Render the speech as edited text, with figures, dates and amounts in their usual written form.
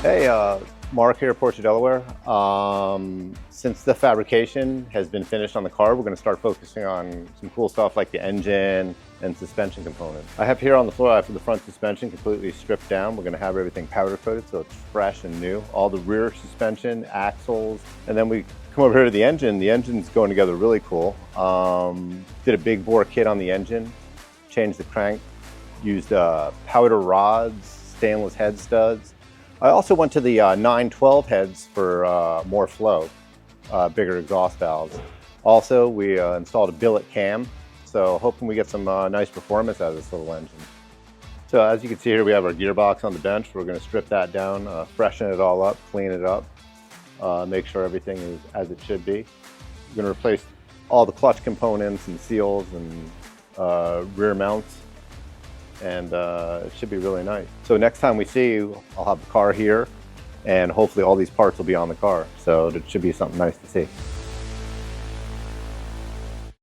Hey, Marc here, Porsche Delaware. Since the fabrication has been finished on the car, we're going to start focusing on some cool stuff like the engine and suspension components. I have here on the floor, I have the front suspension completely stripped down. We're going to have everything powder coated so it's fresh and new. All the rear suspension, axles, and then we come over here to the engine. The engine's going together really cool. Did a big bore kit on the engine, changed the crank, used powder rods, stainless head studs. I also went to the 912 heads for more flow, bigger exhaust valves. Also, we installed a billet cam, so hoping we get some nice performance out of this little engine. So as you can see here, we have our gearbox on the bench. We're going to strip that down, freshen it all up, clean it up, make sure everything is as it should be. We're going to replace all the clutch components and seals and rear mounts. And it should be really nice. So next time we see you, I'll have the car here and hopefully all these parts will be on the car. So it should be something nice to see.